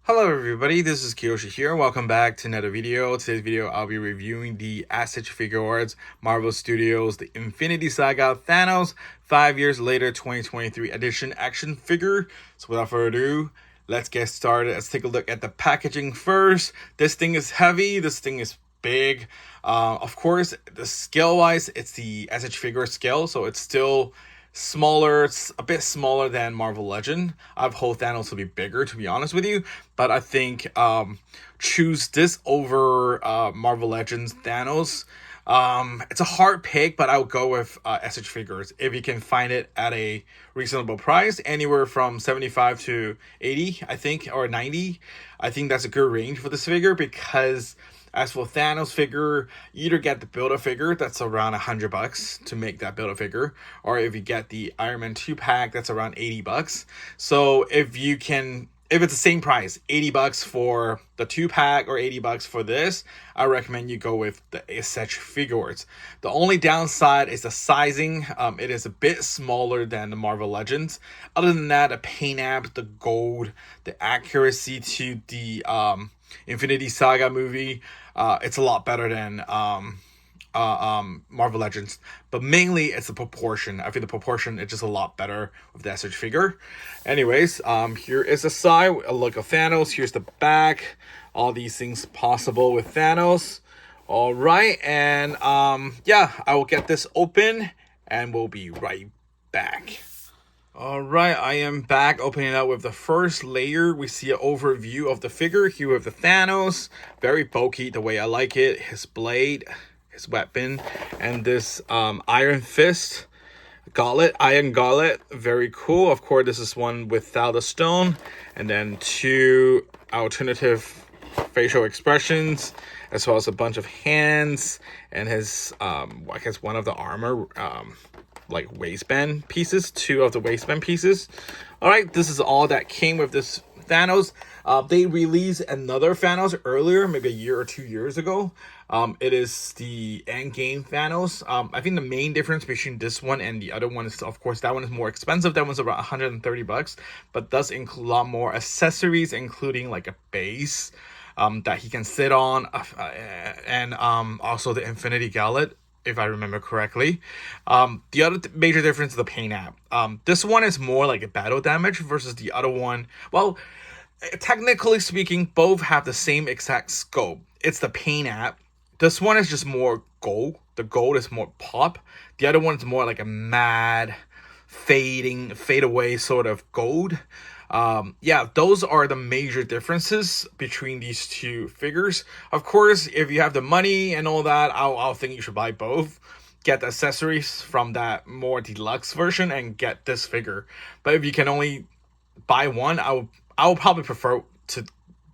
Hello everybody, this is Kiyoshi here. Welcome back to another video. Today's video I'll be reviewing the S.H.Figuarts Marvel Studios The Infinity Saga Thanos 5 years later 2023 edition action figure. So without further ado, let's get started. Let's take a look at the packaging first. This thing is heavy, this thing is big. Of course, the scale wise, it's the S.H.Figuarts scale, so it's still smaller. It's a bit smaller than Marvel Legend. I've hoped Thanos will be bigger, to be honest with you, but I think choose this over Marvel Legends Thanos. It's a hard pick, but I'll go with S.H.Figuarts if you can find it at a reasonable price, anywhere from 75 to 80, I think, or 90. I think that's a good range for this figure, because as for Thanos figure, you either get the Build-A-Figure, that's around $100 to make that Build-A-Figure, or if you get the Iron Man 2 pack, that's around $80. So if it's the same price, $80 for the 2-pack or $80 for this, I recommend you go with the S.H.Figuarts. The only downside is the sizing. It is a bit smaller than the Marvel Legends. Other than that, the paint app, the gold, the accuracy to the Infinity Saga movie, it's a lot better than Marvel Legends, but mainly it's the proportion. I think the proportion is just a lot better with the S.H. figure. Anyways, here is the side, a look of Thanos. Here's the back. All these things possible with Thanos. All right, and yeah, I will get this open, and we'll be right back. All right, I am back, opening it up with the first layer. We see an overview of the figure here with the Thanos. Very bulky, the way I like it. His blade, his weapon, and this Iron Fist gauntlet, Iron Gauntlet. Very cool. Of course, this is one without a stone. And then two alternative facial expressions, as well as a bunch of hands, and his, I guess one of the armor, like waistband pieces, two of the waistband pieces. All right, this is all that came with this Thanos. They released another Thanos earlier, maybe a year or 2 years ago. It is the Endgame Thanos. I think the main difference between this one and the other one is, of course, that one is more expensive. That one's around $130, but does include a lot more accessories, including like a base that he can sit on, and also the Infinity Gauntlet, if I remember correctly. The other major difference is the paint app. This one is more like a battle damage versus the other one. Well, technically speaking, both have the same exact scope. It's the paint app. This one is just more gold. The gold is more pop. The other one is more like a mad, fade away sort of gold. Yeah, those are the major differences between these two figures. Of course, if you have the money and all that, I'll think you should buy both. Get the accessories from that more deluxe version and get this figure. But if you can only buy one, I will probably prefer to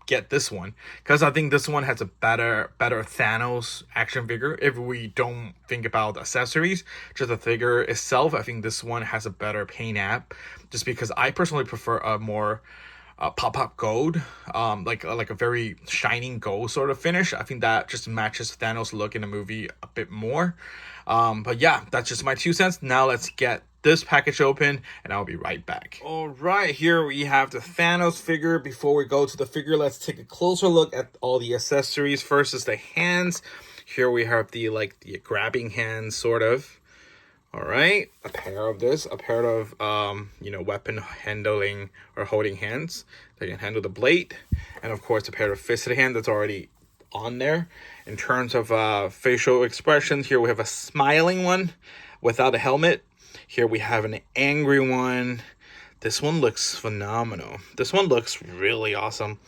get this one, because I think this one has a better Thanos action figure. If we don't think about accessories, just the figure itself, I think this one has a better paint app, just because I personally prefer a more pop gold, like a very shining gold sort of finish. I think that just matches Thanos' look in the movie a bit more. But yeah, that's just my 2 cents. Now let's get this package open, and I'll be right back. All right, here we have the Thanos figure. Before we go to the figure, let's take a closer look at all the accessories. First is the hands. Here we have the grabbing hands, sort of. All right, a pair of weapon handling or holding hands that can handle the blade, and of course a pair of fisted hand that's already on there. In terms of facial expressions, here we have a smiling one without a helmet. Here we have an angry one. This one looks phenomenal. This one looks really awesome.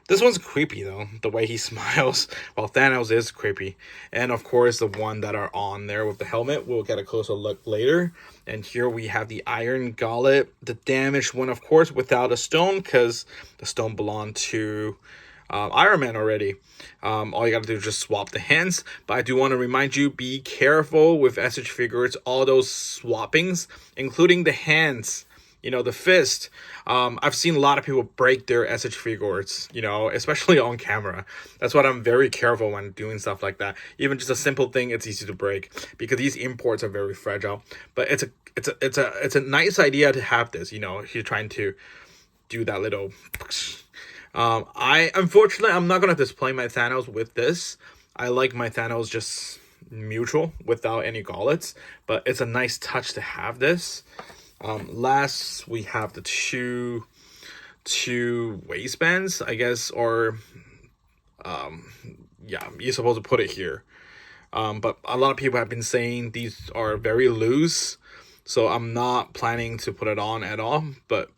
This one's creepy though, the way he smiles. Well, Thanos is creepy. And of course, the one that are on there with the helmet, we'll get a closer look later. And here we have the Iron Gauntlet, the damaged one, of course, without a stone, because the stone belonged to Iron Man already. All you gotta do is just swap the hands. But I do want to remind you, be careful with S.H.Figuarts, all those swappings, including the hands, the fist. I've seen a lot of people break their S.H.Figuarts, especially on camera. That's why I'm very careful when doing stuff like that. Even just a simple thing, it's easy to break, because these imports are very fragile. But it's a nice idea to have this, if you're trying to do that little Unfortunately, I'm not gonna display my Thanos with this. I like my Thanos just neutral without any gauntlets, but it's a nice touch to have this. Last we have the two waistbands, I guess, or yeah, you're supposed to put it here. But a lot of people have been saying these are very loose, so I'm not planning to put it on at all. But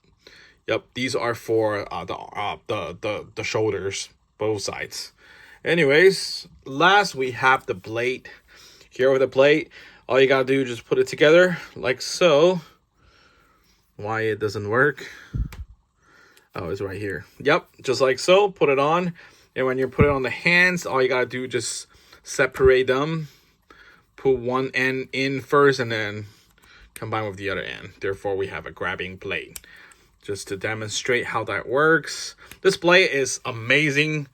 yep, these are for the shoulders, both sides. Anyways, last we have the blade. Here with the blade, all you gotta do is just put it together like so. Why it doesn't work? Oh, it's right here. Yep, just like so. Put it on, and when you put it on the hands, all you gotta do is just separate them. Put one end in first, and then combine with the other end. Therefore, we have a grabbing blade. Just to demonstrate how that works. This blade is amazing.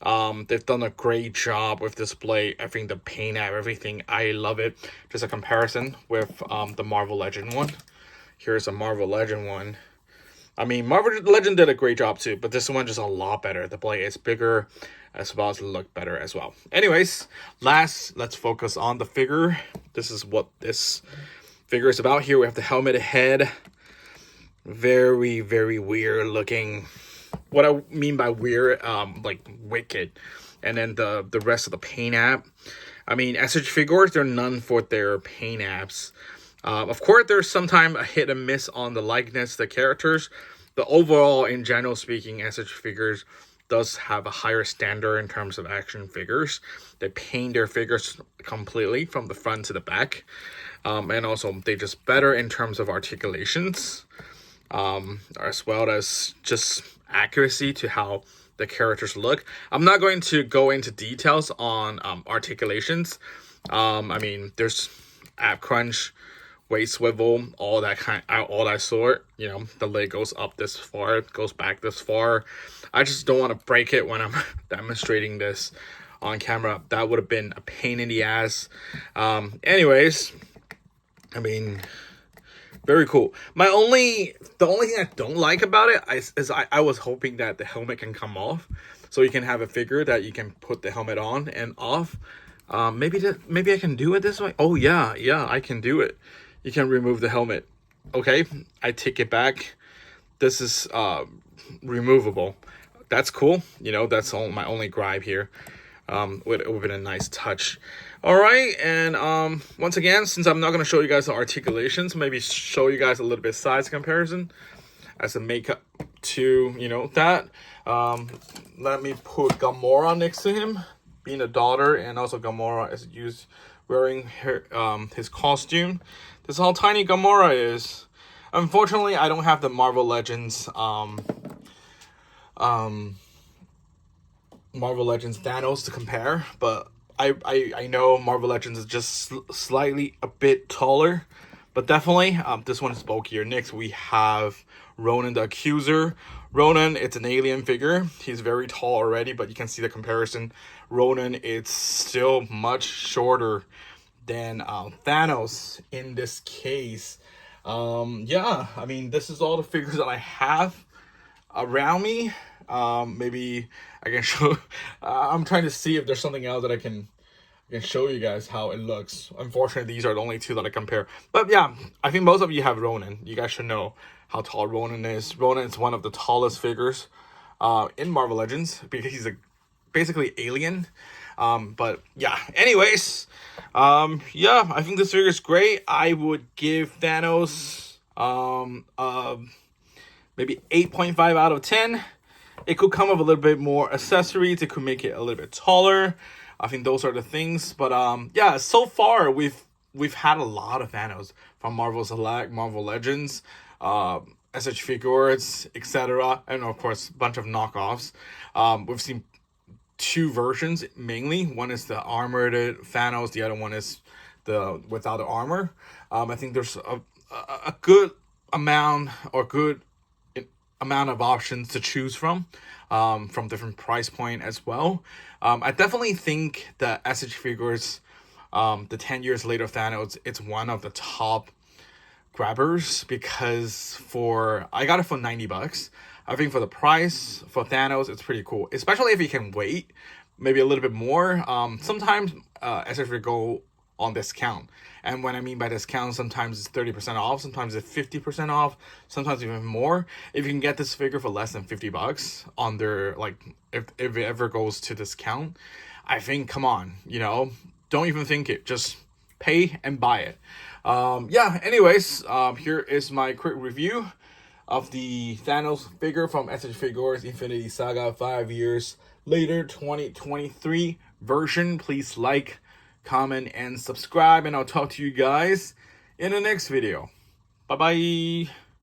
They've done a great job with this blade. I think the paint and everything, I love it. Just a comparison with the Marvel Legend one. Here's a Marvel Legend one. I mean, Marvel Legend did a great job too, but this one just a lot better. The blade is bigger, as well as look better as well. Anyways, last, let's focus on the figure. This is what this figure is about. Here we have the helmet head. Very, very weird looking. What I mean by weird, like wicked. And then the rest of the paint app. I mean, S.H.Figuarts, they're known for their paint apps. Of course, there's sometimes a hit and miss on the likeness, the characters. But overall, in general speaking, S.H.Figuarts does have a higher standard in terms of action figures. They paint their figures completely from the front to the back. And also, they just better in terms of articulations. As well as just accuracy to how the characters look. I'm not going to go into details on articulations. I mean, there's ab crunch, waist swivel, all that sort. You know, the leg goes up this far, it goes back this far. I just don't want to break it when I'm demonstrating this on camera. That would have been a pain in the ass. Anyways, I mean, very cool. The only thing I don't like about it is I was hoping that the helmet can come off, so you can have a figure that you can put the helmet on and off. Maybe I can do it this way. Oh yeah, I can do it. You can remove the helmet. Okay, I take it back. This is removable. That's cool. You know, that's my only gripe here. With a nice touch. All right, and once again, since I'm not going to show you guys the articulations, maybe show you guys a little bit size comparison as a makeup to, you know, that. Let me put Gamora next to him, being a daughter, and also Gamora is wearing his costume. This is how tiny Gamora is. Unfortunately, I don't have the Marvel Legends Marvel Legends Thanos to compare, but I know Marvel Legends is just slightly a bit taller, but definitely this one is bulkier. Next we have Ronan the Accuser. Ronan, it's an alien figure. He's very tall already, but you can see the comparison. Ronan, it's still much shorter than Thanos in this case. Yeah, I mean, this is all the figures that I have around me. Maybe I can show. I'm trying to see if there's something else that I can show you guys how it looks. Unfortunately, these are the only two that I compare. But yeah, I think most of you have Ronan. You guys should know how tall Ronan is. Ronan is one of the tallest figures in Marvel Legends because he's basically alien. But yeah, anyways, yeah, I think this figure is great. I would give Thanos maybe 8.5 out of 10. It could come with a little bit more accessories. It could make it a little bit taller. I think those are the things. But yeah, so far we've had a lot of Thanos from Marvel Select, Marvel Legends, S.H.Figuarts, etc. And of course, a bunch of knockoffs. We've seen two versions mainly. One is the armored Thanos. The other one is the without the armor. I think there's a good amount of options to choose from different price point as well. I definitely think that S.H.Figuarts, the 10 years later Thanos, it's one of the top grabbers because I got it for $90. I think for the price for Thanos, it's pretty cool, especially if you can wait maybe a little bit more. Sometimes SH go on discount, and when I mean by discount, sometimes it's 30% off, sometimes it's 50% off, sometimes even more. If you can get this figure for less than $50 on their, like, if it ever goes to discount, I think, come on, you know, don't even think it, just pay and buy it. Yeah, anyways, here is my quick review of the Thanos figure from S.H.Figuarts Infinity Saga 5 years later 2023 version. Please like, comment, and subscribe, and I'll talk to you guys in the next video. Bye bye.